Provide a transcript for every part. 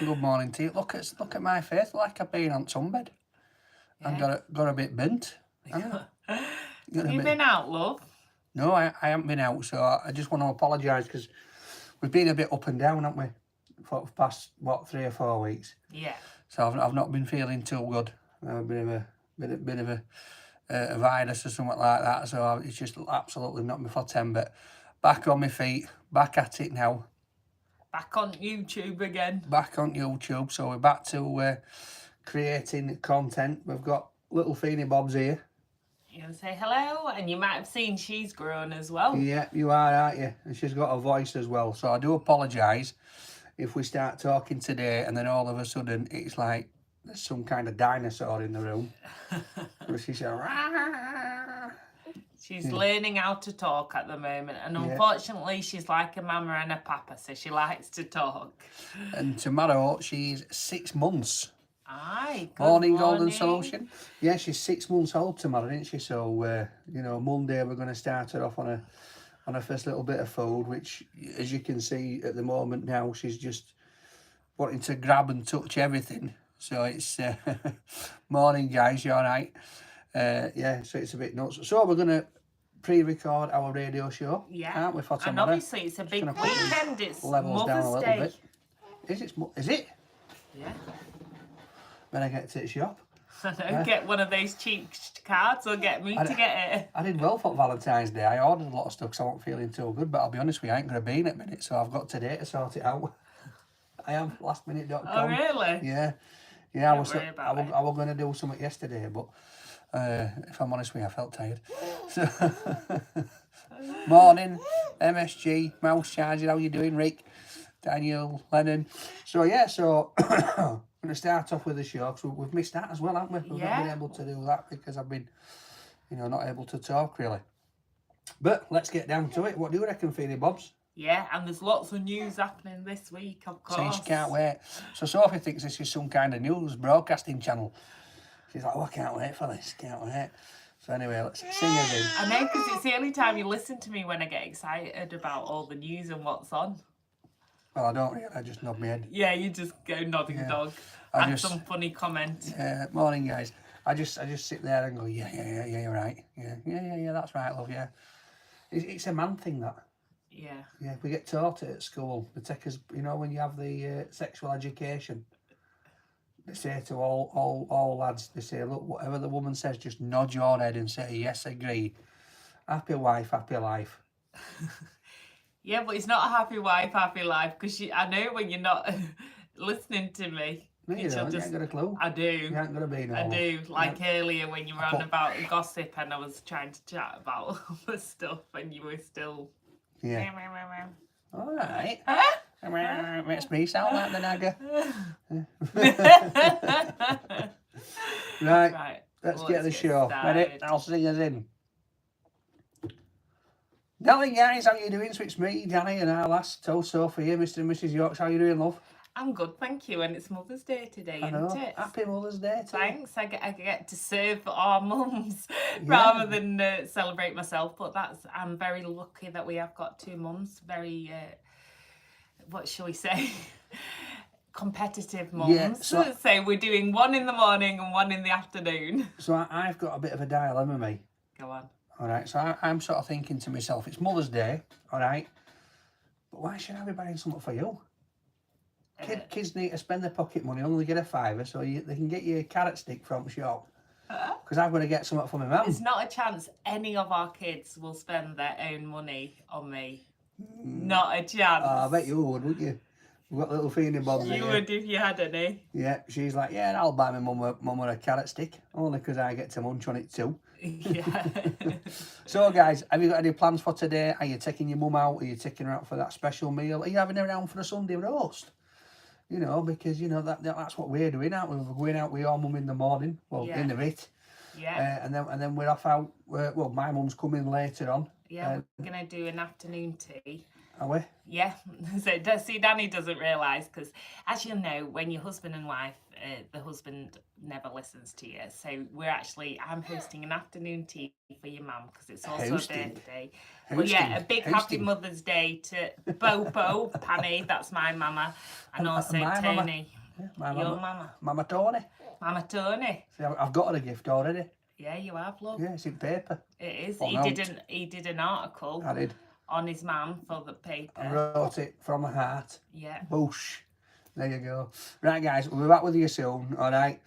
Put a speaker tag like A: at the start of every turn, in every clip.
A: Good morning to you. Look at my face, like I've been on sunbed. Yeah. And got a bit bent.
B: Have you been out, love?
A: No, I haven't been out, so I just want to apologise because we've been a bit up and down, haven't we? For the past, 3 or 4 weeks.
B: Yeah.
A: So I've not been feeling too good. A bit of a virus or something like that. So it's just absolutely knocked me for 10. But back on my feet, back at it now.
B: Back on YouTube again.
A: Back on YouTube. So we're back to creating content. We've got little Feeny Bobs here.
B: You're going to say hello, and you might have seen she's grown as well.
A: Yeah, you are, aren't you? And she's got a voice as well. So I do apologise if we start talking today and then all of a sudden it's like there's some kind of dinosaur in the room. She's
B: She's learning how to talk at the moment, and unfortunately she's like a mama and a papa, so she likes to talk.
A: And tomorrow she's 6 months.
B: Aye, good
A: morning. Golden Solution. Yeah, she's 6 months old tomorrow, isn't she? So, Monday we're going to start her off on her first little bit of food, which, as you can see at the moment now, she's just wanting to grab and touch everything. So it's morning, guys. You all right? So it's a bit nuts. So we're going to pre-record our radio show, aren't we, for tomorrow?
B: And obviously it's a big weekend. It's Mother's Day.
A: Is it?
B: Yeah.
A: When I get to the shop.
B: I know, get one of those cheap cards or get me to get it.
A: I did well for Valentine's Day. I ordered a lot of stuff because I wasn't feeling too good, but I'll be honest with you, I ain't going to be in a minute, so I've got today to sort it out. I am, lastminute.com.
B: Oh, really?
A: Yeah. I was going to do something yesterday, but if I'm honest with you, I felt tired. So, morning, MSG, mouse charger, how you doing, Rick? Daniel, Lennon. So, I'm going to start off with the show because we've missed that as well, haven't we? We've not been able to do that because I've been, not able to talk really. But let's get down to it. What do you reckon, Feeny Bobs?
B: Yeah, and there's lots of news happening this week, of course.
A: So she can't wait. So Sophie thinks this is some kind of news broadcasting channel. She's like, I can't wait for this, can't wait. So anyway, let's sing us in.
B: I know, because it's the only time you listen to me when I get excited about all the news and what's on.
A: Well, I don't really, I just nod my head.
B: Yeah, you just go nodding dog. Add some funny comment.
A: Morning, guys. I just sit there and go, yeah, you're right. Yeah, that's right, love, yeah. It's a man thing, that.
B: Yeah.
A: Yeah, we get taught it at school. They take us, when you have the sexual education, they say to all lads, they say, look, whatever the woman says, just nod your head and say, yes, agree. Happy wife, happy life.
B: Yeah, but it's not a happy wife, happy life, because I know when you're not listeing to me.
A: No, you don't. You ain't got a clue.
B: I do.
A: You ain't got to be no.
B: I do. Like earlier when you were on about gossip and I was trying to chat about other stuff and you were still...
A: Yeah. All right. Makes me sound like the nagger. Right. Let's get the show. Ready? I'll sing us in. Darling guys, how you doing? So it's me, Danny, and our last toast Sophie here, Mr. and Mrs Yorkshire. How you doing, love?
B: I'm good, thank you. And it's Mother's Day today, isn't it?
A: Happy Mother's Day too.
B: Thanks. I get to serve our mums rather than celebrate myself. But I'm very lucky that we have got 2 mums. Very, what shall we say? Competitive mums. Yeah, so we're doing one in the morning and one in the afternoon.
A: So I've got a bit of a dilemma, me.
B: Go on.
A: All right, so I'm sort of thinking to myself, it's Mother's Day, all right, but why should I be buying something for you? Kids need to spend their pocket money, only get a £5 so they can get you a carrot stick from the shop. Because I've got to get something for my mum.
B: There's not a chance any of our kids will spend their own money on me. Not a chance.
A: I bet you would, wouldn't you? We've got little Feeny Bobs here.
B: You would if you had any.
A: Yeah, she's like, yeah, I'll buy my mum a carrot stick, only because I get to munch on it too.
B: Yeah.
A: So, guys, have you got any plans for today? Are you taking your mum out? Are you taking her out for that special meal? Are you having her around for a Sunday roast? Because, that's what we're doing, aren't we? We're going out with your mum in the morning, in the bit.
B: Yeah.
A: And then we're off out, my mum's coming later on.
B: Yeah, we're going to do an afternoon tea.
A: Are we?
B: Yeah, so see, Danny doesn't realise because, as you know, when you're husband and wife, the husband never listens to you. So I'm hosting an afternoon tea for your mum because it's also
A: Hosting?
B: a birthday. Well, yeah, a big happy
A: Hosting.
B: Mother's Day to Bopo, Panny, that's my mama, and also
A: my
B: Tony,
A: mama. Yeah, my
B: your
A: mama.
B: mama,
A: Mama Tony.
B: Mama Tony.
A: See, I've got her a gift already.
B: Yeah, you have, love.
A: Yeah, it's in paper.
B: It is.
A: Or
B: He did an article.
A: I did.
B: On his mum for the paper.
A: I wrote it from the heart.
B: Yeah.
A: Boosh. There you go. Right, guys, we'll be back with you soon. All right.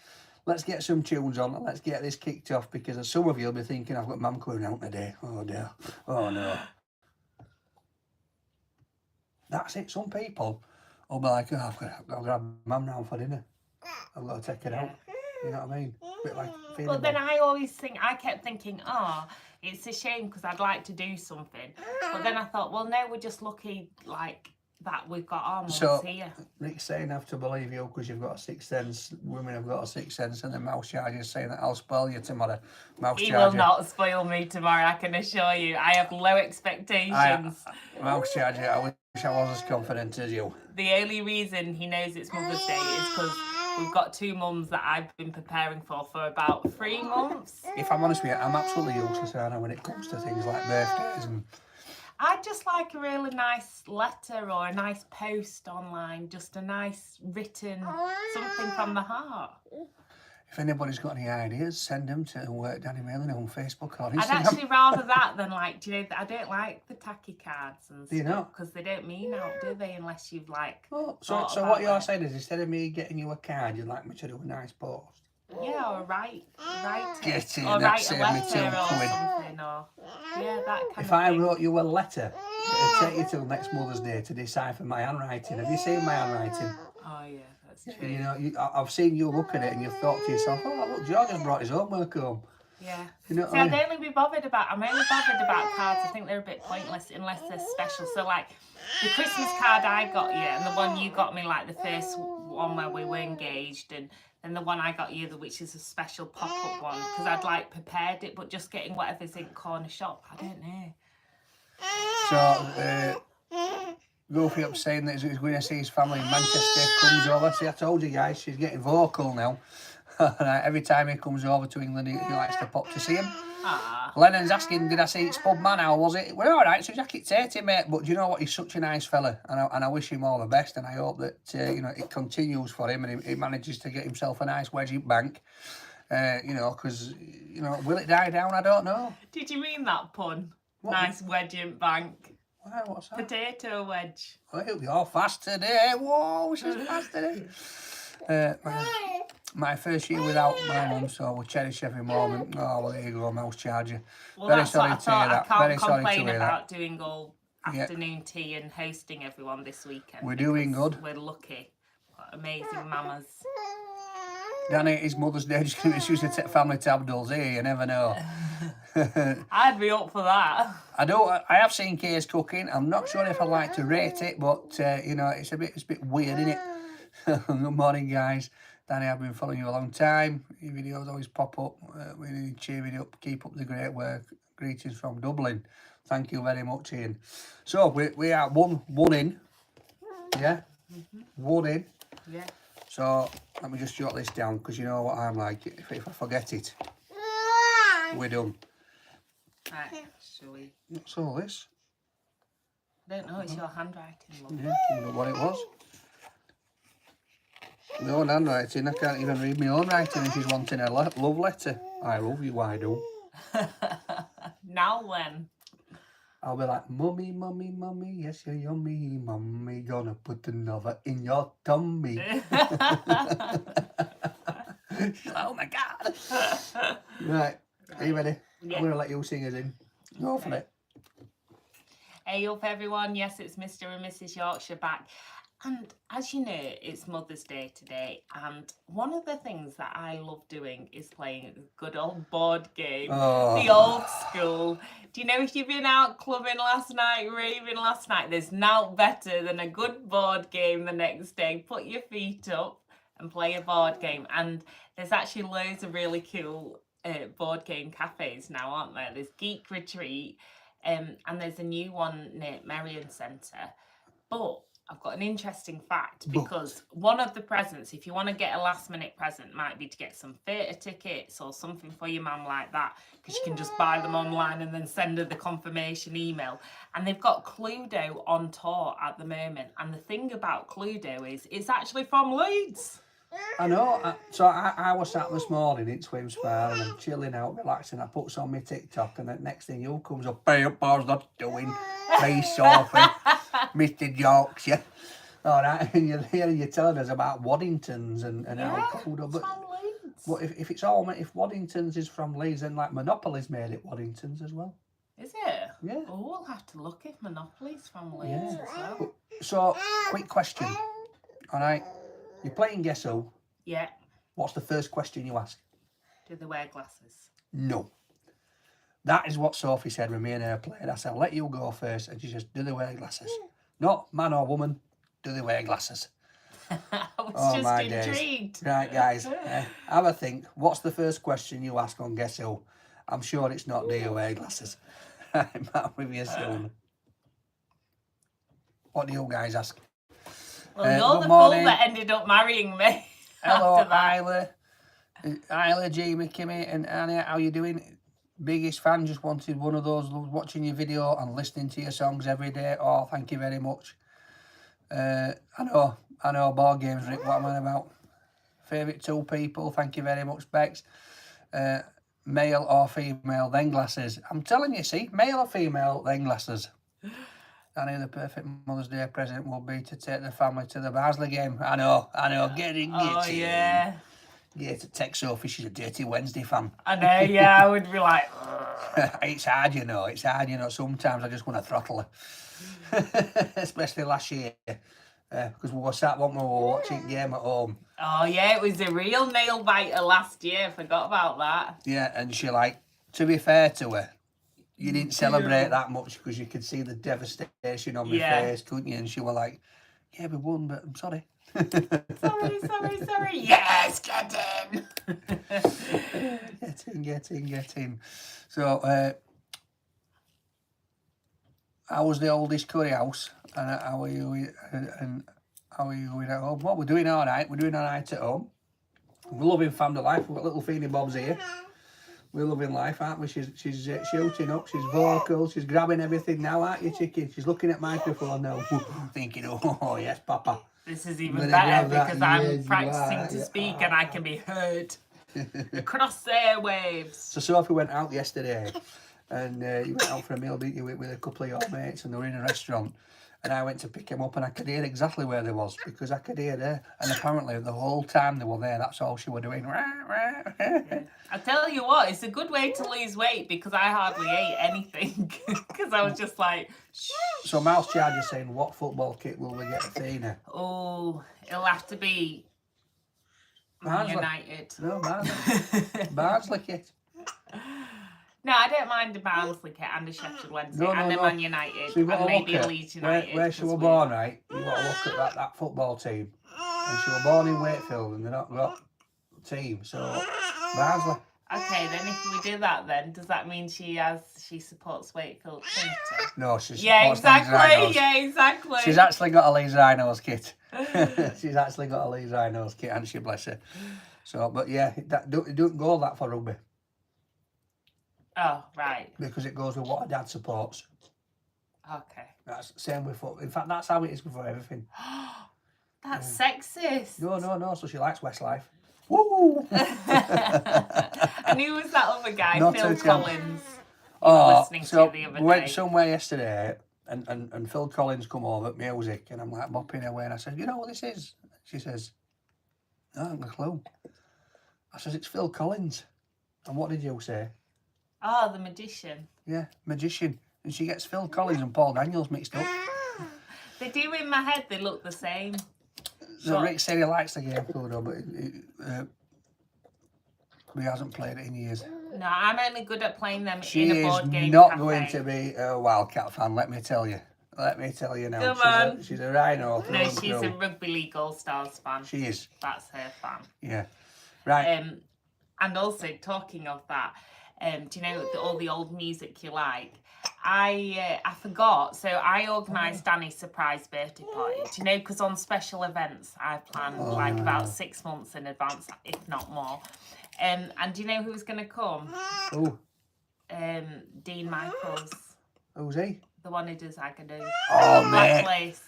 A: Let's get some tunes on. Let's get this kicked off because some of you will be thinking I've got Mum coming out today. Oh dear. Oh no. That's it. Some people will be like, oh, I've got to have Mum round for dinner. I've got to take it out. You know what I mean? A bit like feeling.
B: But then I kept thinking, oh, it's a shame because I'd like to do something. But then I thought, well, no, we're just lucky like that we've got our mums here.
A: Rick's saying I have to believe you because you've got a sixth sense. Women have got a sixth sense, and the mouse charger is saying that I'll spoil you tomorrow.
B: He will not spoil me tomorrow, I can assure you. I have low expectations.
A: Mouse charger, I wish I was as confident as you.
B: The only reason he knows it's Mother's Day is because we've got two mums that I've been preparing for about 3 months.
A: If I'm honest with you, I'm absolutely useless, aren't I, when it comes to things like birthdays and...
B: I'd just like a really nice letter or a nice post online, just a nice written something from the heart.
A: If anybody's got any ideas, send them to Danny Mailing on Facebook or Instagram.
B: I'd actually rather that than like, do you know, I don't like the tacky cards and
A: do you
B: stuff because they don't mean out, do they? Unless you've like.
A: Oh, so what you're saying is instead of me getting you a card, you'd like me to do a nice post?
B: Yeah, or write
A: Get in,
B: or
A: that
B: write
A: saved
B: a
A: me
B: letter
A: 2
B: or
A: quid.
B: something, or yeah, that kind
A: If
B: of
A: I
B: thing.
A: wrote you a letter, it'd take you till next Mother's Day to decipher my handwriting. Have you seen my handwriting?
B: Oh yeah, that's true.
A: You know, I've seen you look at it and you've thought to yourself, oh look, George has brought his homework home.
B: Yeah.
A: You know
B: See, I'm only bothered about cards. I think they're a bit pointless unless they're special. So like the Christmas card I got you and the one you got me, like the first one where we were engaged, and the one I got you, which is a special pop-up one, because I'd like prepared it, but just getting whatever's in corner shop, I don't know.
A: So, Goofy up saying that he's going to see his family in Manchester, comes over. See, I told you guys, she's getting vocal now. Every time he comes over to England, he likes to pop to see him.
B: Ah.
A: Lennon's asking, did I see it Spud Man? How was it? We're all right, so Jack, it's 80, mate. But do you know what? He's such a nice fella, and I wish him all the best. And I hope that you know, it continues for him, and he manages to get himself a nice wedge in bank. You know, because you know, will it die down? I don't know.
B: Did you mean that pun?
A: What?
B: Nice wedge in bank.
A: Why, what's that?
B: Potato wedge.
A: Oh, you're fast today. Whoa, she's fast today. My first year without my mum, so we'll cherish every moment. Oh, well, there you go, mouse charger.
B: Well,
A: Very
B: that's
A: sorry
B: what I
A: to hear
B: thought.
A: that.
B: I can't
A: Very sorry to
B: complain
A: hear
B: about
A: that.
B: doing all afternoon tea and hosting everyone this weekend.
A: We're doing
B: because
A: good.
B: We're lucky. What amazing mamas.
A: Danny, his Mother's Day, just going to use the family tabs here, you never know.
B: I'd be up for that.
A: I have seen Kay's cooking. I'm not sure if I'd like to rate it, but you know, it's a bit weird, isn't it? Good morning, guys. Danny, I've been following you a long time. Your videos always pop up. We need to cheer it up. Keep up the great work. Greetings from Dublin. Thank you very much, Ian. So we are one in. Yeah? One in.
B: Yeah.
A: So let me just jot this down because you know what I'm like. If I forget it, we're done.
B: Right, shall we?
A: What's all this?
B: I don't know, it's your handwriting, love.
A: Yeah, I wonder what it was. My own handwriting, I can't even read my own writing if he's wanting a love letter. I love you, I do.
B: Now when?
A: I'll be like, mummy, mummy, mummy, yes, you're yummy, mummy, gonna put another in your tummy. Oh my God. Right, are you ready?
B: Yeah.
A: I'm gonna let you sing us in. Go for it.
B: Hey up everyone, yes, it's Mr. and Mrs Yorkshire back. And as you know, it's Mother's Day today, and one of the things that I love doing is playing a good old board game, the old school. Do you know, if you've been out clubbing last night, raving last night, there's now better than a good board game the next day. Put your feet up and play a board game. And there's actually loads of really cool board game cafes now, aren't there? There's Geek Retreat, And there's a new one near Merrion Centre. But I've got an interesting fact, because one of the presents, if you want to get a last minute present, might be to get some theatre tickets or something for your mum like that, because you can just buy them online and then send her the confirmation email. And they've got Cluedo on tour at the moment. And the thing about Cluedo is it's actually from Leeds.
A: I know. So I was sat this morning in Swim Spa and I'm chilling out, relaxing. I put on my TikTok and the next thing you comes up, hey, what's that doing? Face off, Mrs Yorkshire. All right, and you're telling us about Waddingtons and how cold. But what if it's all, if Waddingtons is from Leeds, then like Monopoly's made it Waddingtons as well.
B: Is it?
A: Yeah.
B: Oh, we'll have to look if Monopoly's from Leeds as well.
A: So, quick question. All right. You're playing Guess Who.
B: Yeah.
A: What's the first question you ask?
B: Do they wear glasses?
A: No. That is what Sophie said when me and her played. I said, I'll let you go first. And she says, do they wear glasses? Not man or woman, do they wear glasses?
B: I was just intrigued.
A: Days. Right, guys, have a think. What's the first question you ask on Guess Who? I'm sure it's not, do you wear glasses? I'm back with you soon. What do you guys ask?
B: Well, you're the fool that ended up marrying me.
A: Hello, Isla, Jamie, Kimmy and Annie, how you doing? Biggest fan, just wanted one of those, watching your video and listening to your songs every day. Oh, thank you very much. I know, board games, Rick, what am I about? Favourite two people, thank you very much, Bex. Male or female, then glasses. I'm telling you, see, male or female, then glasses. I know the perfect Mother's Day present will be to take the family to the Barnsley game. I know, get in.
B: Yeah.
A: Yeah, to text Sophie, she's a Dirty Wednesday fan.
B: I know, yeah, I would be like...
A: It's hard, you know, sometimes I just want to throttle her. Especially last year. Because we were sat when we were watching the game at home.
B: Oh, yeah, it was a real nail biter last year. Forgot about that.
A: Yeah, and she, like, to be fair to her, you didn't celebrate that much because you could see the devastation on my face, couldn't you? And she was like, yeah, we won, but I'm sorry.
B: sorry. Yes, get in.
A: Get in. So, I was the oldest curry house, and how are you? And how are you going at home? Well, we're doing all right. We're doing all right at home. We're loving family life. We've got little Feeny Bobs here. We're loving life, aren't we? She's shooting up. She's vocal. She's grabbing everything now, aren't you, chicken? She's looking at microphone now, thinking, "Oh yes, Papa."
B: This is even better because I'm practicing to speak and I can be heard across the airwaves.
A: So Sophie went out yesterday, and you went out for a meal, didn't you, with a couple of your mates, and they were in a restaurant. And I went to pick him up and I could hear exactly where they was because I could hear her. And apparently the whole time they were there, that's all she was doing.
B: I tell you what, it's a good way to lose weight because I hardly ate anything because I was just like, shh.
A: So Mouse Charge is saying, what football kit will we get Athena?
B: Oh, it'll have to be Man United.
A: No, Barnsley kit.
B: No, I don't mind a Barnsley kit and a Sheffield Wednesday and a Man United
A: so
B: and maybe a Leeds United.
A: Where she was born, right? You've got to look at that football team. And she was born in Wakefield and they're not got a team. So, Barnsley.
B: Okay, then if we do that then, does that mean she supports Wakefield Trinity?
A: No, she supports
B: Yeah, exactly.
A: She's actually got a Leeds Rhinos kit. She's actually got a Leeds Rhinos kit, and she, bless her. So, but yeah, it don't go that for rugby.
B: Oh, right.
A: Because it goes with what her dad supports.
B: Okay.
A: That's the same with football. In fact, that's how it is for everything.
B: That's sexist.
A: No. So she likes Westlife. Woo!
B: And who was that other guy, Phil Collins?
A: We
B: we
A: went somewhere yesterday and Phil Collins come over at music and I'm like mopping away and I said, you know what this is? She says, no, I haven't got a clue. I says, it's Phil Collins. And what did you say?
B: Oh, the magician.
A: Yeah, magician. And she gets Phil Collins and Paul Daniels mixed up.
B: They do in my head, they look the same.
A: So Rick said he likes the game, but he hasn't played it in years.
B: No, I'm only good at playing them
A: in
B: a board game.
A: She's not
B: cafe.
A: going to be a Wildcat fan, let me tell you. Now.
B: Come on.
A: She's a Rhino.
B: No, she's a Rugby League All-Stars fan.
A: She is.
B: That's her fan.
A: Yeah. Right.
B: And also, talking of that, Do you know all the old music you like? I forgot, so I organised Danny's surprise birthday party. Do you know, because on special events I planned like about 6 months in advance, if not more. And do you know who's going to come?
A: Oh,
B: Dean Michaels,
A: who's he?
B: the one who does Agadoo.
A: Oh,
B: Black
A: mate.
B: Lace.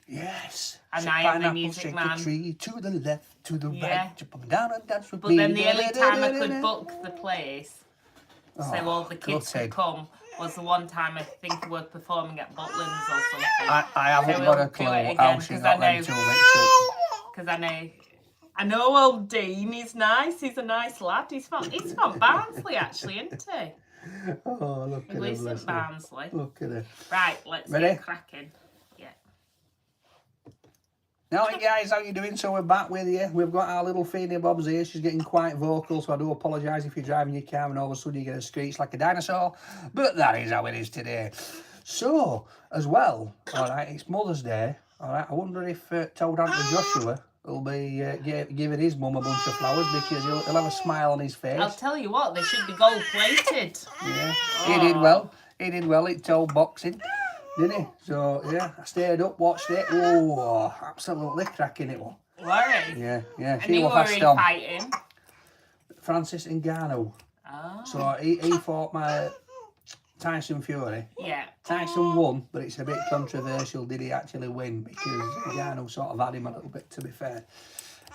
A: Yes.
B: And
A: Sit
B: I am the
A: pineapple,
B: music
A: shake
B: man.
A: a tree, to the left, to the
B: Yeah.
A: right, jump up and down and dance with
B: But
A: me.
B: then the only time I could book the place, so all the kids could
A: gutted.
B: come, was the one time I think we were performing at Butlins or something.
A: I haven't
B: So
A: got
B: we'll
A: a
B: do
A: clue
B: it
A: how
B: again,
A: she
B: 'cause
A: got
B: I
A: them
B: know-
A: two mixed up.
B: Because I know old Dean, he's nice, he's a nice lad. He's from Barnsley actually, isn't he?
A: Oh, look
B: He
A: at her,
B: lives in
A: bless her.
B: Barnsley.
A: Look at her.
B: Right, let's
A: Ready?
B: get cracking. Yeah.
A: Now then, guys, how you doing? So we're back with you. We've got our little Feeny Bobs here. She's getting quite vocal, so I do apologise if you're driving your car and all of a sudden you get a screech like a dinosaur. But that is how it is today. So, as well, all right, it's Mother's Day. All right, I wonder if Toad Uncle Joshua will be giving his mum a bunch of flowers because he'll have a smile on his face.
B: I'll tell you what, they should be gold plated.
A: Yeah, he did well. He did well at Toad boxing, didn't he? So, yeah, I stayed up, watched it. Oh, absolutely cracking it was.
B: Worry.
A: Yeah.
B: And
A: She
B: you
A: was
B: were
A: fast
B: in
A: on.
B: fighting.
A: Francis Ngannou.
B: Oh.
A: So he fought my Tyson Fury.
B: Yeah.
A: Tyson won, but it's a bit controversial. Did he actually win? Because Ngannou sort of had him a little bit, to be fair.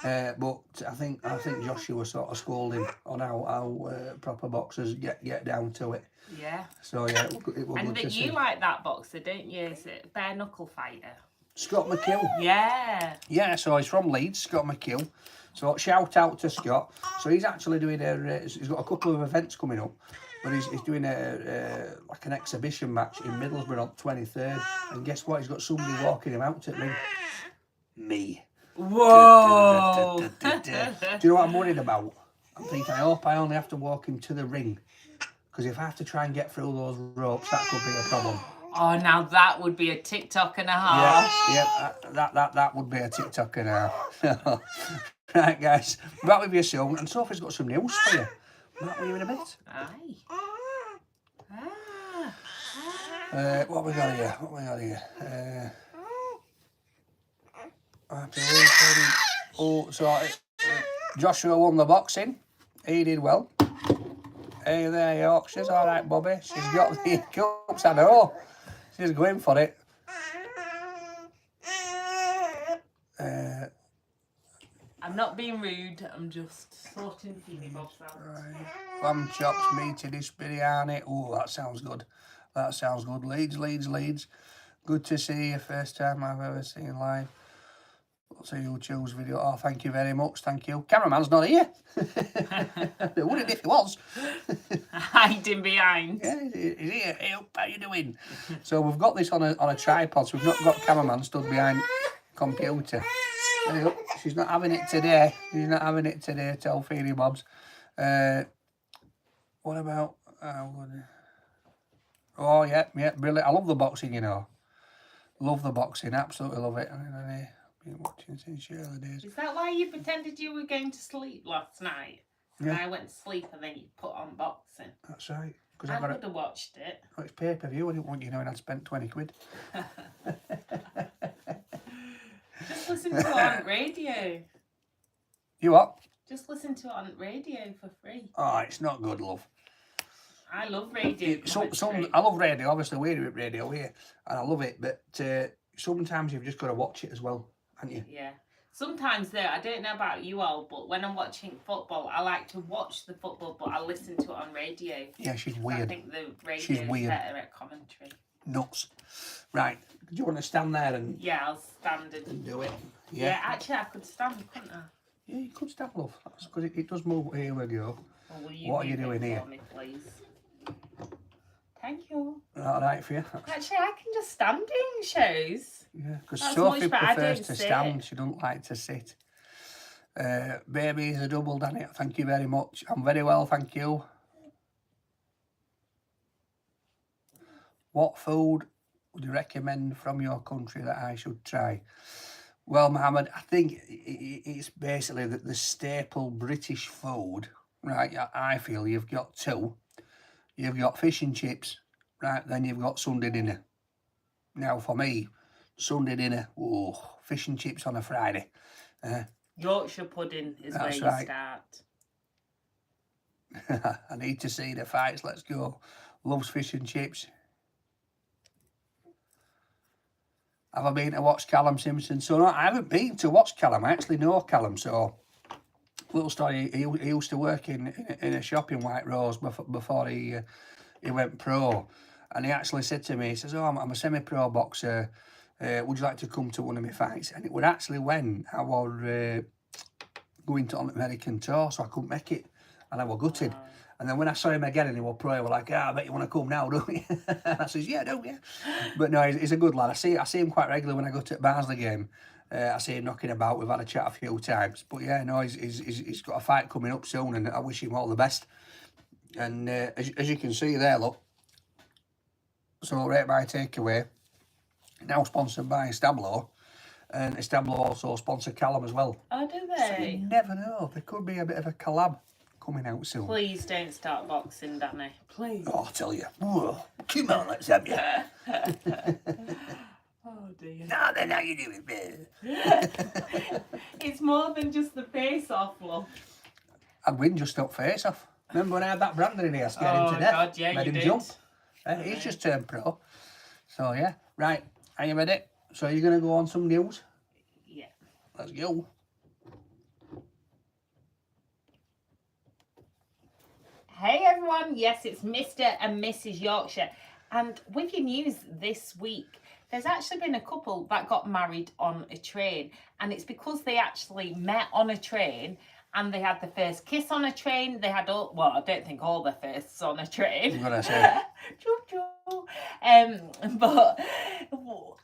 A: But I think Joshua sort of schooled him on how proper boxers get down to it.
B: Yeah.
A: So yeah, it was
B: And
A: good to
B: that you
A: see.
B: like that boxer, don't you? Is it bare knuckle fighter?
A: Scott McKill.
B: Yeah.
A: Yeah, so he's from Leeds, Scott McKill. So shout out to Scott. So he's actually doing he's got a couple of events coming up, but he's doing like an exhibition match in Middlesbrough on 23rd. And guess what? He's got somebody walking him out at me. Me.
B: Whoa.
A: Do you know what I'm worried about? I'm thinking, I hope I only have to walk him to the ring. Because if I have to try and get through those ropes, that could be a problem.
B: Oh, now that would be a TikTok and a half.
A: Yeah, that would be a TikToker now. Right, guys, back with you soon. And Sophie's got some news for you. Back with you in a bit.
B: Aye.
A: What we got here? Oh, so Joshua won the boxing. He did well. Hey there, Yorkshire's all right, Bobby. She's got the cups, I know. She's going for it.
B: I'm not being rude, I'm just sorting Feeny Bobs out.
A: Right. Lamb chops, meaty dish biryani. Oh, that sounds good. That sounds good. Leeds. Good to see you. First time I've ever seen live. What's a YouTube's video? Oh, thank you very much. Thank you. Cameraman's not here. It wouldn't if he was.
B: Hiding behind.
A: Yeah, he's here. Hey, how you doing? So we've got this on a tripod, so we've not got cameraman stood behind computer. There you go. She's not having it today. Tell Feeny Bobs. What about... Oh, yeah, brilliant. I love the boxing, you know. Love the boxing, absolutely love it. I've been watching since early days.
B: Is that why you pretended you were going to sleep last night? And
A: Yeah.
B: I went to sleep and then you put on boxing.
A: That's right. Because
B: I
A: I've got
B: could have watched it.
A: Oh, it's pay-per-view. I didn't want you knowing I'd spent 20 quid.
B: Just listen to it on radio.
A: You what?
B: Just listen to it on radio for free.
A: Oh, it's not good, love.
B: I love radio.
A: I love radio. Obviously, we do radio here, and I love it. But sometimes you've just got to watch it as well, haven't you?
B: Yeah. Sometimes though, I don't know about you all, but when I'm watching football, I like to watch the football, but I listen to it on radio.
A: Yeah, she's
B: I
A: weird.
B: think the radio
A: She's
B: is
A: weird.
B: better at commentary.
A: Nuts. Right. Do you want to stand there and
B: Yeah, I'll stand and
A: do it?
B: yeah, actually, I could stand, couldn't I?
A: Yeah, you could stand, love. That's because it does move. Here we go.
B: Or will
A: What are you
B: move
A: doing
B: it
A: here?
B: for me, please? Thank you.
A: All right for you?
B: Actually, I can just stand doing shows.
A: Yeah, because
B: That's
A: Sophie
B: much better. I
A: prefers
B: don't
A: to
B: sit.
A: stand. She doesn't like to sit. Baby is a double, Danny. Thank you very much. I'm very well, thank you. What food would you recommend from your country that I should try? Well, Mohammed, I think it's basically the staple British food, right? I feel you've got two. you've got fish and chips, right, then you've got Sunday dinner. Now for me, Sunday dinner, oh, fish and chips on a Friday.
B: Yorkshire pudding is where
A: That's
B: you
A: right.
B: start.
A: I need to see the fights, let's go. Loves fish and chips. Have I been to watch Callum Simpson? So no, I haven't been to watch Callum. I actually know Callum. So, little story. He used to work in a shop in White Rose before he went pro, and he actually said to me, he says, "Oh, I'm a semi-pro boxer. Would you like to come to one of my fights?" And it was actually when I was going to on American tour, so I couldn't make it, and I was gutted.
B: Wow.
A: And then when I saw him again and he was pro, I was like, I bet you want to come now, don't you? And I says, yeah, don't you? But no, he's a good lad. I see him quite regularly when I go to the Barnsley game. I see him knocking about. We've had a chat a few times. But yeah, no, he's got a fight coming up soon, and I wish him all the best. And as you can see there, look. So Rate My Takeaway, now sponsored by Establo. And Establo also sponsor Callum as well.
B: Oh, do
A: So
B: they?
A: you never know. There could be a bit of a collab coming out soon.
B: Please don't start boxing, Danny. Please.
A: Oh, I'll tell you. Oh, come on, let's have you.
B: Oh dear.
A: No, then how you doing, babe?
B: It's more than just the face off, love.
A: I'd win just up face off. Remember when I had that Brandon in here scared him to death?
B: God, yeah,
A: Made
B: you
A: him
B: did.
A: jump. He's just turned pro. So yeah, right. Are you ready? So you're gonna go on some news?
B: Yeah.
A: Let's go.
B: Hey everyone, yes, it's Mr. and Mrs Yorkshire. And with your news this week, there's actually been a couple that got married on a train. And it's because they actually met on a train and they had the first kiss on a train. They had all, well, I don't think all their firsts on a train.
A: I'm gonna say.
B: Choo choo. But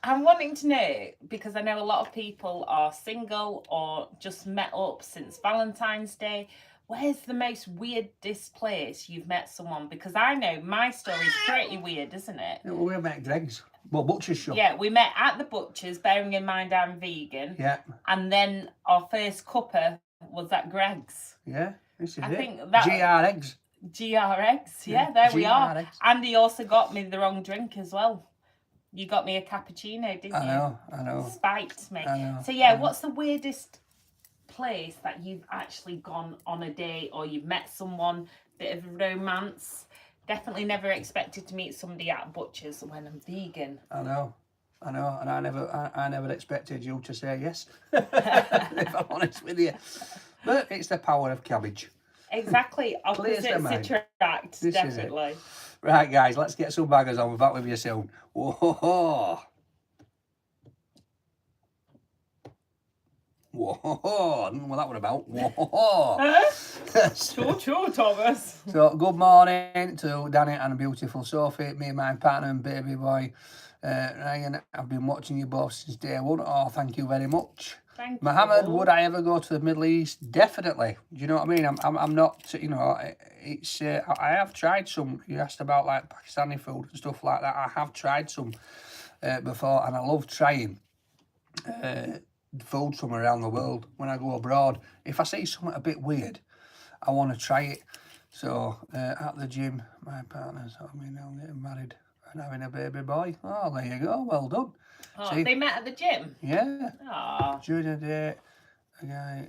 B: I'm wanting to know, because I know a lot of people are single or just met up since Valentine's Day. Where's the most weirdest place you've met someone? Because I know my story's pretty weird, isn't it?
A: Yeah, well, we met Greg's. Well, butcher's shop.
B: Yeah, we met at the butcher's, bearing in mind I'm vegan.
A: Yeah.
B: And then our first cuppa was at Greg's.
A: Yeah. This is
B: I
A: it.
B: think that
A: GRX.
B: GRX, yeah, there we are.
A: GRX.
B: And he also got me the wrong drink as well. You got me a cappuccino, didn't you?
A: I know.
B: Spiked me.
A: I know,
B: So yeah,
A: I know.
B: what's the weirdest place that you've actually gone on a date or you've met someone, bit of romance? Definitely never expected to meet somebody at Butcher's when I'm vegan.
A: I know, and I never expected you to say yes. If I'm honest with you, but it's the power of cabbage.
B: Exactly,
A: Clears the
B: opposites
A: mind.
B: attract,
A: This is it.
B: definitely.
A: Right, guys, let's get some baggers on. We're back with you soon. Whoa. Whoa, I don't know what that was about. Whoa.
B: Sure, Thomas.
A: So, good morning to Danny and beautiful Sophie, me and my partner and baby boy, Ryan. I've been watching you both since day one. Oh, thank you very much.
B: Thank
A: Mohammed,
B: you.
A: would I ever go to the Middle East? Definitely. Do you know what I mean? I'm not, you know, it's, I have tried some. You asked about like Pakistani food and stuff like that. I have tried some before, and I love trying food from around the world when I go abroad. If I see something a bit weird, I want to try it. So at the gym, my partner's, I mean, I'm getting married and having a baby boy. Oh, there you go. Well done.
B: Oh,
A: See?
B: they met at the gym?
A: Yeah.
B: Oh.
A: During the day, a guy,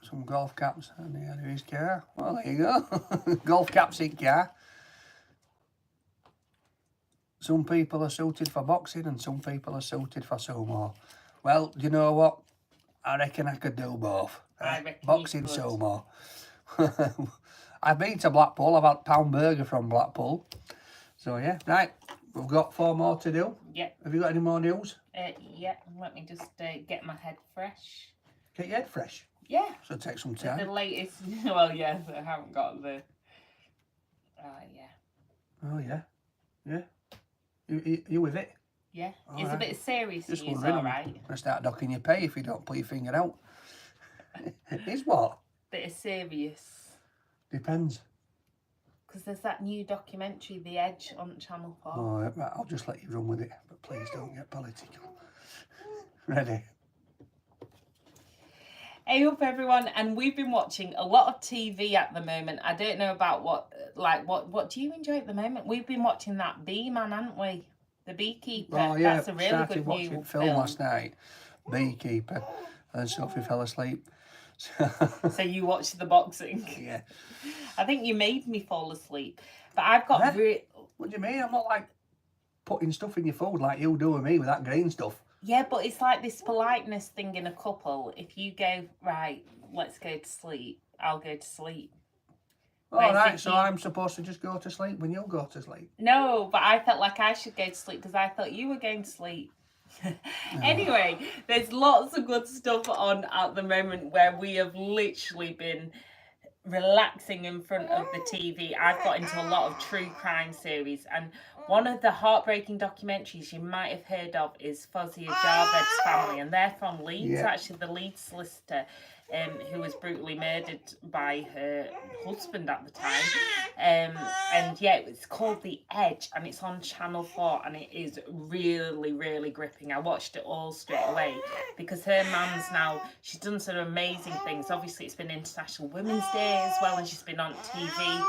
A: some golf caps, and he had his car. Well, there you go. Golf caps in car. Some people are suited for boxing and some people are suited for sumo. Well, do you know what? I reckon I could do both.
B: I reckon
A: Boxing,
B: you could.
A: sumo. I've been to Blackpool. I've had pound burger from Blackpool. So, yeah. Right. We've got 4 more to do.
B: Yep.
A: Have you got any more news?
B: Yeah, let me just get my head fresh.
A: Get your head fresh.
B: Yeah.
A: So take some
B: The
A: time.
B: latest, well, yeah, I haven't got the, yeah.
A: Oh, yeah. Yeah. You with it?
B: Yeah,
A: All
B: it's
A: right.
B: a bit serious
A: Just
B: news,
A: wondering.
B: all right.
A: I'm going to start docking your pay if you don't pull your finger out. It's what?
B: Bit of serious.
A: Depends.
B: Because there's that new documentary, The Edge, on Channel 4.
A: Oh, right, I'll just let you run with it, but please don't get political. Ready?
B: Hey up everyone, and we've been watching a lot of TV at the moment. I don't know about what do you enjoy at the moment? We've been watching that Bee Man, haven't we? The Beekeeper.
A: Oh yeah,
B: That's a really
A: started
B: good
A: watching
B: new
A: film last night, Beekeeper, and Sophie fell asleep.
B: So you watched the boxing?
A: Yeah.
B: I think you made me fall asleep. But I've got
A: What do you mean? I'm not like putting stuff in your food like you do with me with that green stuff.
B: Yeah, but it's like this politeness thing in a couple. If you go, right, let's go to sleep, I'll go to sleep.
A: All right, so I'm supposed to just go to sleep when you go to sleep?
B: No, but I felt like I should go to sleep because I thought you were going to sleep. Anyway, there's lots of good stuff on at the moment where we have literally been relaxing in front of the TV. I've got into a lot of true crime series, and one of the heartbreaking documentaries you might have heard of is Fozia Javed's family, and they're from Leeds.
A: Yeah.
B: Actually, the Leeds solicitor who was brutally murdered by her husband at the time. And yeah, it's called The Edge, and it's on Channel 4, and it is really, really gripping. I watched it all straight away because her mum's now, she's done some amazing things. Obviously, it's been International Women's Day as well, and she's been on TV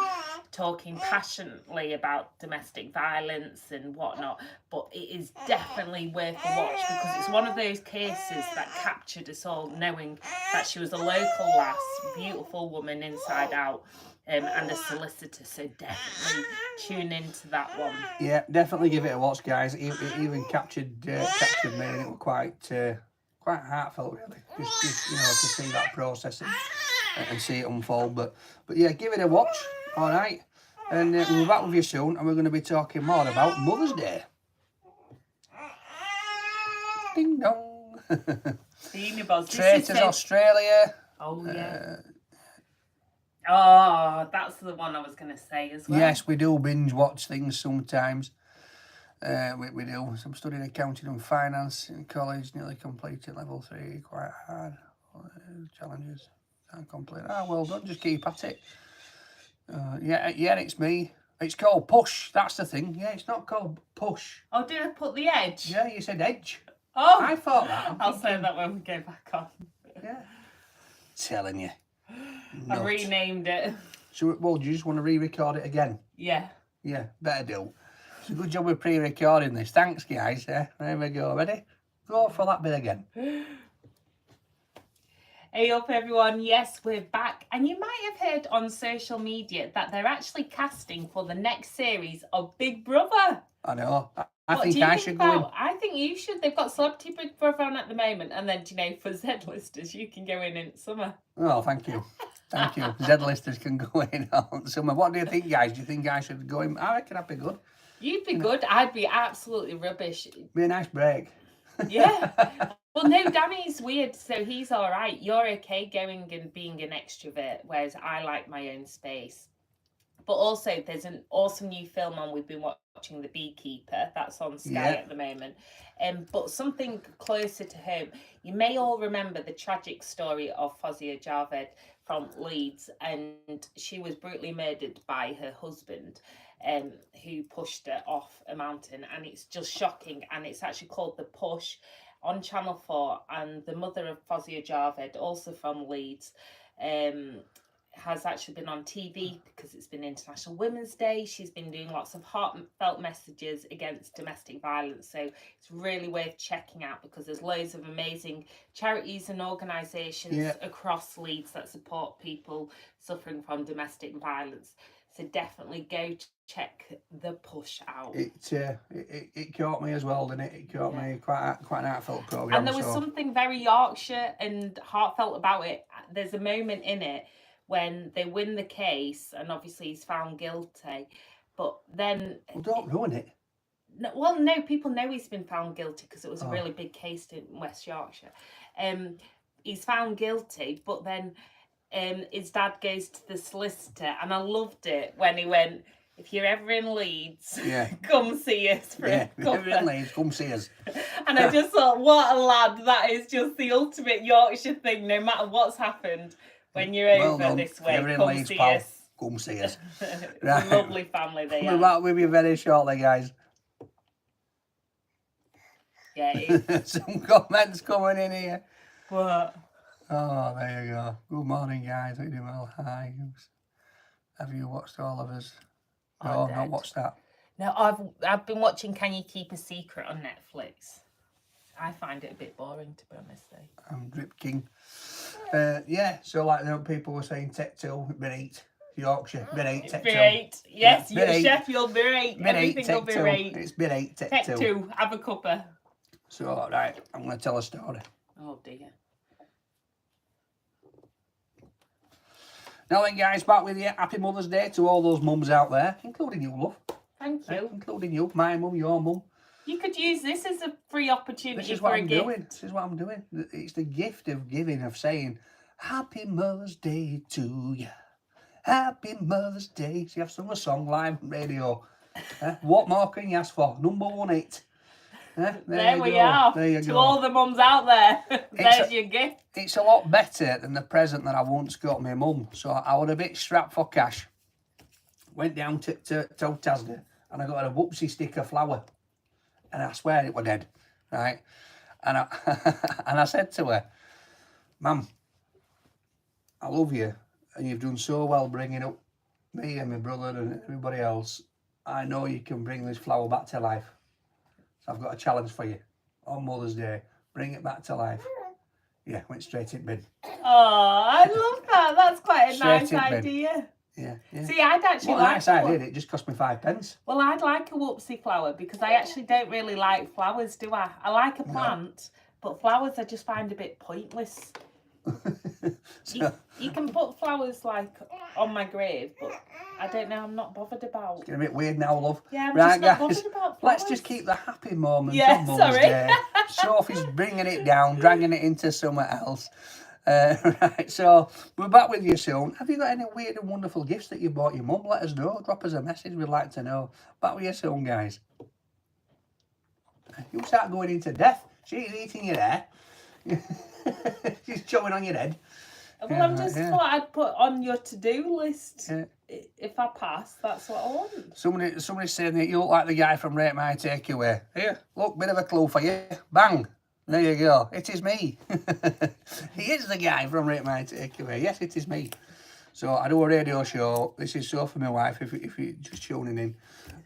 B: talking passionately about domestic violence and whatnot. But it is definitely worth a watch because it's one of those cases that captured us all, knowing that she was a local lass, beautiful woman inside out, and a solicitor. So definitely tune into that one.
A: Yeah, definitely give it a watch, guys. It even captured me, and it was quite heartfelt, really. Just to see that process and see it unfold. But yeah, give it a watch. All right, and we'll be back with you soon, and we're going to be talking more about Mother's Day. Ding dong. Traitors Australia.
B: Oh yeah. Oh, that's the one I was going to say as well.
A: Yes, we do binge watch things sometimes. We do. So I'm studying accounting and finance in college, nearly completed level 3, quite hard. Challenges, can't complete. Well done, just keep at it. Yeah, it's me. It's called Push, that's the thing. Yeah, it's not called Push.
B: Oh, did I put The Edge?
A: Yeah, you said Edge.
B: Oh!
A: I thought that.
B: I'll say that when we go back on.
A: Yeah. Telling you.
B: I renamed it.
A: So, well, do you just want to re-record it again?
B: Yeah.
A: Yeah, better do. It's a good job with pre-recording this. Thanks, guys. Yeah, there we go. Ready? Go for that bit again.
B: Hey up, everyone. Yes, we're back. And you might have heard on social media that they're actually casting for the next series of Big Brother.
A: I know. I think I should go in.
B: I think you should. They've got Celebrity Big Brother on at the moment. And then, for Z-listers, you can go in summer.
A: Oh, thank you. Thank you. Z-listers can go in on summer. What do you think, guys? Do you think I should go in? I reckon I'd be good.
B: You'd be good. I'd be absolutely rubbish.
A: Be a nice break.
B: Yeah. Well, no, Danny's weird, so he's all right. You're okay going and being an extrovert, whereas I like my own space. But also, there's an awesome new film on. We've been watching The Beekeeper. That's on Sky at the moment. But something closer to home. You may all remember the tragic story of Fozia Javed from Leeds, and she was brutally murdered by her husband, who pushed her off a mountain. And it's just shocking. And it's actually called The Push on Channel 4. And the mother of Fozia Javed, also from Leeds, has actually been on TV because it's been International Women's Day. She's been doing lots of heartfelt messages against domestic violence. So it's really worth checking out because there's loads of amazing charities and organisations across Leeds that support people suffering from domestic violence. So definitely go check The Push out.
A: It caught me as well, didn't it? It caught me quite an heartfelt programme.
B: And there was something very Yorkshire and heartfelt about it. There's a moment in it when they win the case, and obviously he's found guilty, but then...
A: Well, don't ruin it.
B: No, people know he's been found guilty because it was a really big case in West Yorkshire. He's found guilty, but then his dad goes to the solicitor, and I loved it when he went, if you're ever in Leeds, come see us for a cover. If you're in
A: Leeds, come see us.
B: And I just thought, what a lad, that is just the ultimate Yorkshire thing, no matter what's happened. When you're over this way, come see us.
A: Come see us.
B: Right. A lovely family they are.
A: We're back with you very shortly, guys.
B: Yeah,
A: some comments coming in here.
B: What?
A: Oh, there you go. Good morning, guys. Hope you're doing well. Hi. Have you watched all of us? No, I've not watched that.
B: No, I've been watching Can You Keep a Secret on Netflix. I find it a bit boring, to be honest.
A: I'm Drip King. Yeah, so like people were saying, Tech 2, bit 8. Yorkshire, bit 8, Tech 2.
B: Bit 8. Yes,
A: yeah,
B: you're Sheffield, bit 8.
A: Bit 8,
B: Everything will
A: Tech
B: be
A: 2.
B: 8.
A: It's bit 8,
B: Tech 2. Have a cuppa.
A: So, right, I'm going to tell a story.
B: Oh, dear.
A: Now then, guys, back with you. Happy Mother's Day to all those mums out there, including you, love.
B: Thank you.
A: Including you, my mum, your mum.
B: You could use this as a free opportunity
A: This is
B: for
A: what
B: a
A: I'm
B: gift.
A: doing. This is what I'm doing. It's the gift of giving, of saying, Happy Mother's Day to you. Happy Mother's Day. See, I've sung a song live on radio. What more can you ask for? #1 hit.
B: There we are.
A: There you
B: to
A: go.
B: all the mums out there, there's your gift.
A: It's a lot better than the present that I once got my mum. So I was a bit strapped for cash. Went down to Tasda and I got a whoopsie stick of flour. And I swear it was dead, right? And I said to her, Mum, I love you, and you've done so well bringing up me and my brother and everybody else. I know you can bring this flower back to life. So I've got a challenge for you. On Mother's Day, bring it back to life. Yeah, went straight in bin.
B: Oh, I love that. That's quite a
A: Straight
B: nice
A: in bin.
B: idea.
A: Yeah.
B: See, I'd actually
A: What a
B: like
A: nice idea. It just cost me 5p.
B: Well, I'd like a whoopsie flower because I actually don't really like flowers, do I? I like a plant, but flowers I just find a bit pointless. You can put flowers like on my grave, but I don't know, I'm not bothered about.
A: It's getting a bit weird now, love.
B: Yeah, I'm
A: right,
B: just not
A: guys,
B: bothered about flowers.
A: let's just keep the happy moments
B: Yeah,
A: on Mother's
B: sorry.
A: Day. Sophie's bringing it down, dragging it into somewhere else. Right, so we're back with you soon. Have you got any weird and wonderful gifts that you bought your mum? Let us know. Drop us a message. We'd like to know. Back with you soon, guys. You start going into death. She's eating your hair. She's chewing on your head.
B: Well, I'm just thought I'd put on your to-do list.
A: Yeah.
B: If I pass, that's what I want.
A: Somebody's saying that you look like the guy from Rate My Takeaway. Here, look, bit of a clue for you. Bang. There you go. It is me. He is the guy from Rate My Takeaway. Yes, it is me. So I do a radio show. This is Sophie, my wife, if you're just tuning in.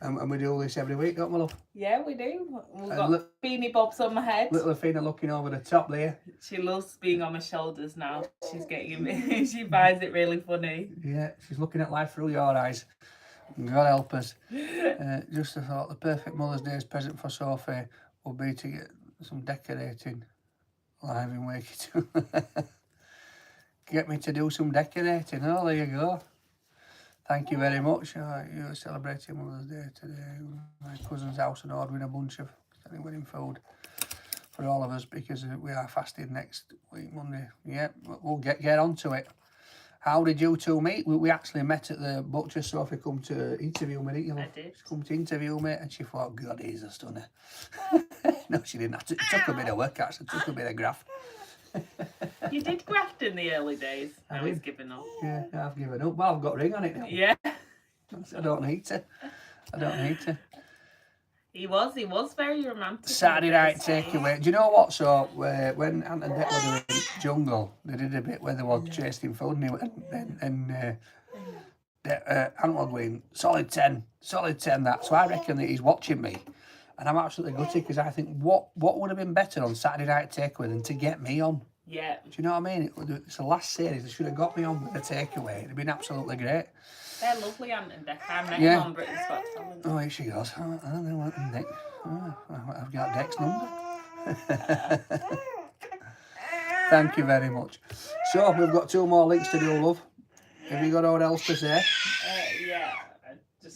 A: And we do this every week, don't we, love?
B: Yeah, we do. We've got beanie bobs on my head.
A: Little Athena looking over the top there.
B: She loves being on my shoulders now. She's getting me. She finds it really funny.
A: Yeah, she's looking at life through your eyes. God help us. Just a thought, the perfect Mother's Day's present for Sophie will be to get some decorating live in Wakey. Get me to do some decorating. Oh, there you go. Thank you very much. You're celebrating Mother's Day today. My cousin's house and ordering a bunch of wedding food for all of us because we are fasting next week, Monday. Yeah, we'll get onto it. How did you two meet? We actually met at the butcher. Sophie come to interview me, didn't you?
B: I did.
A: She come to interview me and she thought, God, he's a stunner. No, she didn't. It took a bit of work, actually. It took a bit of graft.
B: You did graft in the early days. I was giving up.
A: Yeah, I've given up. Well, I've got a ring on it now.
B: Yeah.
A: I don't need to.
B: He was very romantic.
A: Saturday night takeaway. Do you know what? So when Ant and Dec were doing Jungle, they did a bit where they were chasing food and Ant was going solid 10 that. So I reckon that he's watching me. And I'm absolutely gutted because I think what would have been better on Saturday night takeaway than to get me on?
B: Yeah.
A: Do you know what I mean? It's the last series. They should have got me on with the takeaway. It'd have been absolutely great.
B: They're lovely, Ant and Dec. I met them on Britain's Got Talent.
A: Oh, here she goes. I don't know what Dec. Oh, I've got Dec's number. Thank you very much. So we've got 2 more links to do, love. Have you got all else to say?
B: Yeah.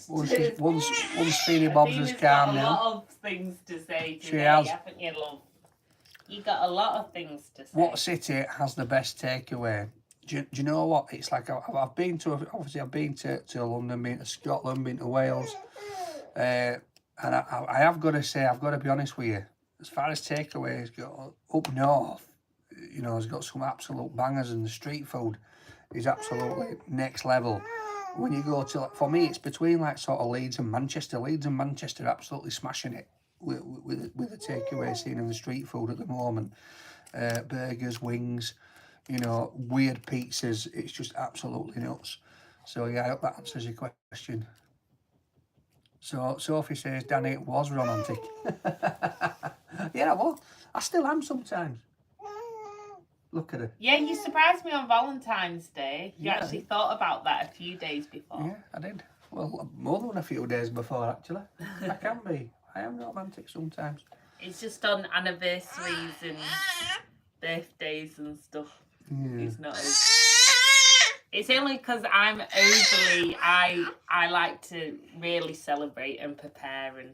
A: Once Feeny Bob's has calmed
B: now.
A: down.
B: A lot of things to say today,
A: She has.
B: haven't you, love? You got a lot of things to say.
A: What city has the best takeaway? Do you know what? It's like I've been to London, been to Scotland, been to Wales, and I have got to say, I've got to be honest with you. As far as takeaways go, up north, you know, has got some absolute bangers, and the street food is absolutely next level. When you go to, for me, it's between like sort of Leeds and Manchester. Leeds and Manchester are absolutely smashing it with the takeaway scene and the street food at the moment. Burgers, wings, you know, weird pizzas. It's just absolutely nuts. So yeah, I hope that answers your question. So Sophie says, Danny, it was romantic. Yeah, well, I still am sometimes. Look at her.
B: Yeah, you surprised me on Valentine's Day. You
A: Yeah,
B: actually thought about that a few days before.
A: Yeah, I did. Well, more than a few days before, actually. I can be. I am romantic sometimes.
B: It's just on anniversaries and birthdays and stuff.
A: Yeah.
B: It's not as... It's only because I'm overly... I like to really celebrate and prepare and,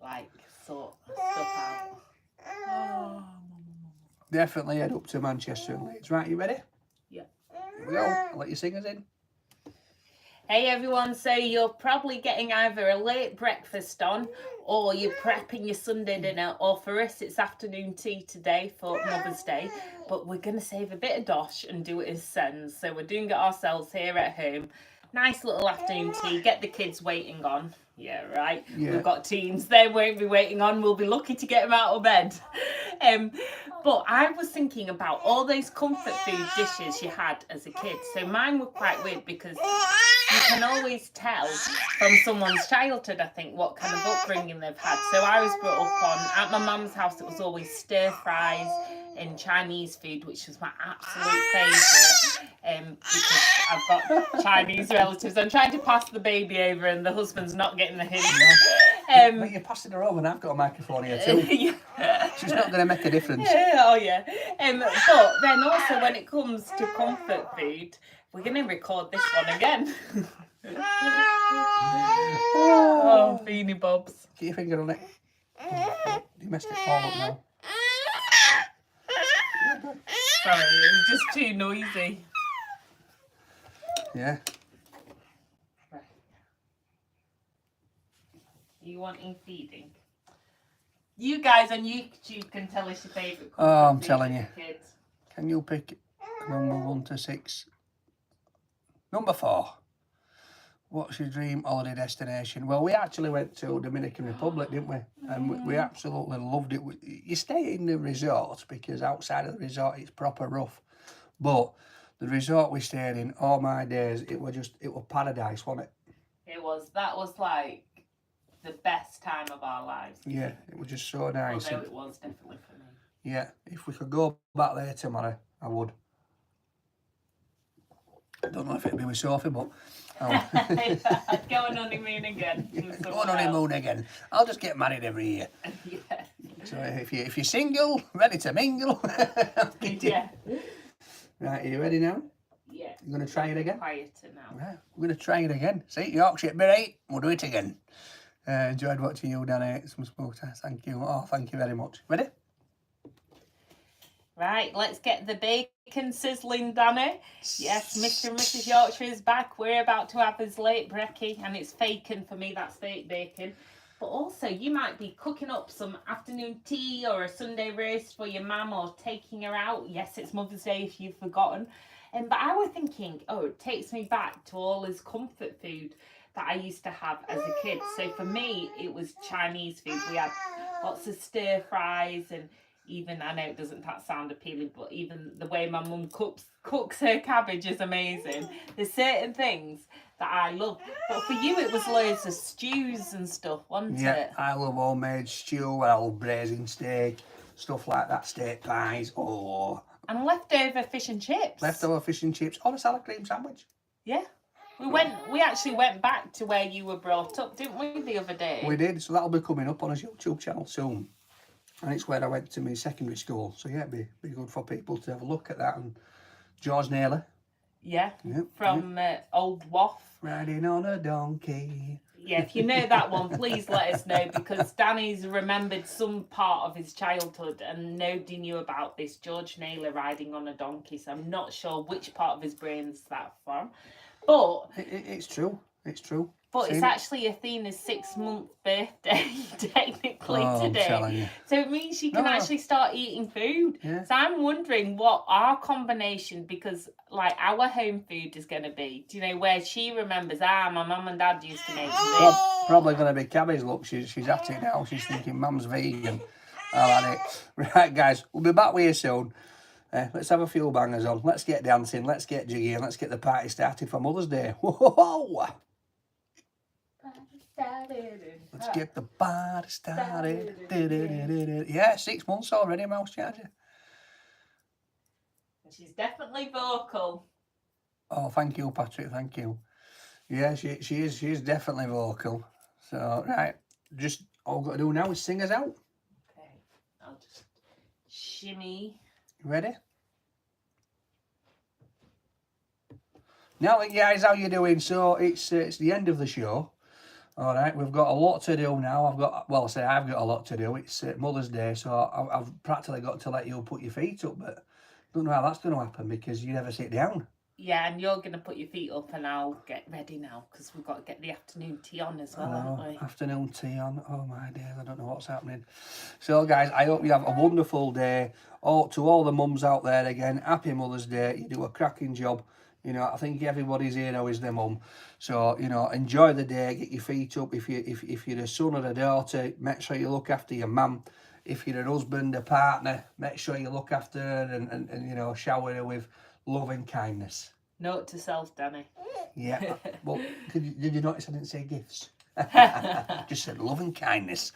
B: like, sort stuff out. Oh.
A: Definitely head up to Manchester and Leeds. Right, you ready?
B: Yeah.
A: Here we go. I'll let you sing us in.
B: Hey everyone, so you're probably getting either a late breakfast on or you're prepping your Sunday dinner, or for us it's afternoon tea today for Mother's Day, but we're going to save a bit of dosh and do it as sends. So we're doing it ourselves here at home. Nice little afternoon tea, get the kids waiting on. Yeah, right.
A: Yeah.
B: We've got teens, they won't be waiting on. We'll be lucky to get them out of bed. But I was thinking about all those comfort food dishes you had as a kid. So mine were quite weird because you can always tell from someone's childhood, I think, what kind of upbringing they've had. So I was brought up on, at my mum's house, it was always stir fries and Chinese food, which was my absolute favourite. Because I've got Chinese relatives. I'm trying to pass the baby over and the husband's not getting the hint.
A: But you're passing her over and I've got a microphone here too.
B: Yeah.
A: She's not going to make a difference.
B: Oh yeah. But then also when it comes to comfort food, we're going to record this one again. Oh, Beanie Bobs.
A: Get your finger on it. You messed it all up now.
B: Sorry, it was just too noisy.
A: Yeah.
B: Right. You wanting feeding? You guys on YouTube can tell us your favourite.
A: Oh, I'm telling you.
B: Kids.
A: Can you pick number 1 to 6? Number 4. What's your dream holiday destination? Well, we actually went to Dominican Republic, didn't we? And we absolutely loved it. You stay in the resort because outside of the resort it's proper rough. But the resort we stayed in, all my days, it was paradise, wasn't it?
B: It was. That was like the best time of our lives.
A: Yeah, it was just so nice.
B: Although it was definitely for me.
A: Yeah, if we could go back there tomorrow, I would. I don't know if it'd be with Sophie, but
B: I'd go on honeymoon again.
A: Go on honeymoon again. I'll just get married every year.
B: Yeah.
A: So if you're single, ready to mingle.
B: Yeah.
A: Right, are you ready now?
B: Yeah.
A: You're going to try it again?
B: Quieter now.
A: Right, we're going to try it again. See, Yorkshire bit 8, we'll do it again. Enjoyed watching you, Danny. Some smoked. Thank you. Oh, thank you very much. Ready?
B: Right, let's get the bacon sizzling, Danny. Yes, Mr. and Mrs Yorkshire is back. We're about to have his late brekkie, and it's faking for me, that's fake bacon. But also, you might be cooking up some afternoon tea or a Sunday roast for your mum or taking her out. Yes, it's Mother's Day if you've forgotten. But I was thinking, oh, it takes me back to all his comfort food that I used to have as a kid. So for me, it was Chinese food. We had lots of stir fries and even, I know it doesn't sound appealing, but even the way my mum cooks her cabbage is amazing. There's certain things that I love. But for you, it was loads of stews and stuff, wasn't it?
A: Yeah, I love homemade stew, I love braising steak, stuff like that, steak pies,
B: and leftover fish and chips.
A: Leftover fish and chips, or a salad cream sandwich.
B: Yeah. We actually went back to where you were brought up, didn't we, the other day?
A: We did, so that'll be coming up on his YouTube channel soon. And it's where I went to my secondary school. So yeah, it'd be good for people to have a look at that. And George Naylor.
B: Yeah, from Old Waff.
A: Riding on a donkey.
B: Yeah, if you know that one, please let us know, because Danny's remembered some part of his childhood and nobody knew about this George Naylor riding on a donkey. So I'm not sure which part of his brain's that from. But
A: it's true. It's true.
B: But it's actually Athena's 6-month birthday, technically, today.
A: I'm telling you.
B: So it means she can actually start eating food.
A: Yeah.
B: So I'm wondering what our combination, because like our home food is going to be, do you know, where she remembers, my mum and dad used to make this.
A: Probably going to be cabbage. Look, she's at it now. She's thinking mum's vegan. I'll have it. Right, guys, we'll be back with you soon. Let's have a few bangers on. Let's get dancing. Let's get jiggy, and let's get the party started for Mother's Day. Whoa! Let's get the party started. Yeah, 6 months already, Mouse Charger.
B: She's definitely vocal.
A: Oh, thank you, Patrick. Thank you. Yeah, she is. She is definitely vocal. So, right, just all I've got to do now is sing us out.
B: Okay, I'll just shimmy.
A: Ready? Now, guys, how you doing? So it's the end of the show. All right, we've got a lot to do now. I've got a lot to do. It's Mother's Day, so I've practically got to let you put your feet up, but I don't know how that's going to happen because you never sit down.
B: Yeah, and you're going to put your feet up and I'll get ready now because we've got to get the afternoon tea on as well, haven't we?
A: Afternoon tea on. Oh, my dear, I don't know what's happening. So, guys, I hope you have a wonderful day. To all the mums out there again, happy Mother's Day. You do a cracking job. You know, I think everybody's here now is their mum. So, you know, enjoy the day, get your feet up. If you're a son or a daughter, make sure you look after your mum. If you're a husband, a partner, make sure you look after her and you know, shower her with love and kindness.
B: Note to self, Danny.
A: Yeah. Well, did you notice I didn't say gifts? Just said love and kindness.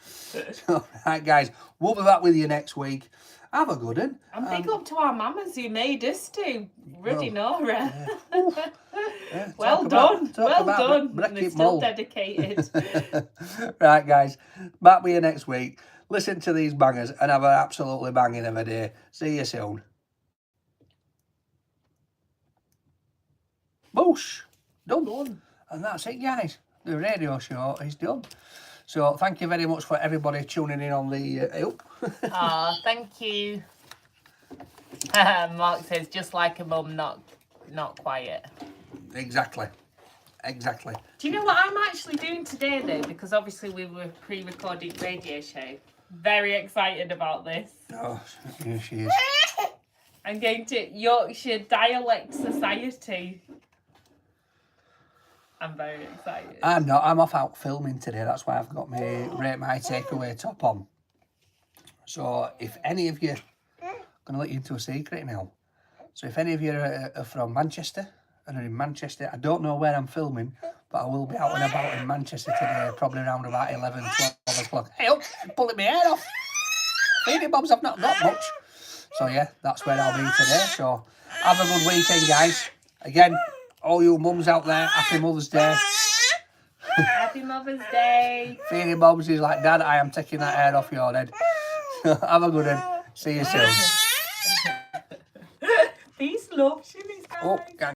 A: So, right, guys, we'll be back with you next week. Have a good one.
B: And big up to our mamas who made us too. Ruddy Nora.
A: Yeah,
B: well done. They're still dedicated.
A: Right, guys. Back with you next week. Listen to these bangers and have an absolutely banging of a day. See you soon. Boosh. Done. And that's it, guys. The radio show is done. So thank you very much for everybody tuning in on the...
B: Thank you. Mark says, just like a mum, not quiet.
A: Exactly.
B: Do you know what I'm actually doing today, though? Because obviously we were pre-recording radio show. Very excited about this.
A: Oh, here she is.
B: I'm going to Yorkshire Dialect Society. I'm very excited.
A: I'm not. I'm off out filming today. That's why I've got my Rate My Takeaway top on. So if any of you... I'm going to let you into a secret now. So if any of you are from Manchester and are in Manchester, I don't know where I'm filming, but I will be out and about in Manchester today, probably around about 11, 12 o'clock. Hey, up, pulling my hair off. Feeding bobs, I've not got much. So yeah, that's where I'll be today. So have a good weekend, guys. Again, all you mums out there, happy Mother's Day.
B: Happy Mother's Day.
A: Feeding bobs is like, Dad, I am taking that hair off your head. Have a good one. See you soon.
B: Peace, love, shimmies, guys.
A: Oh,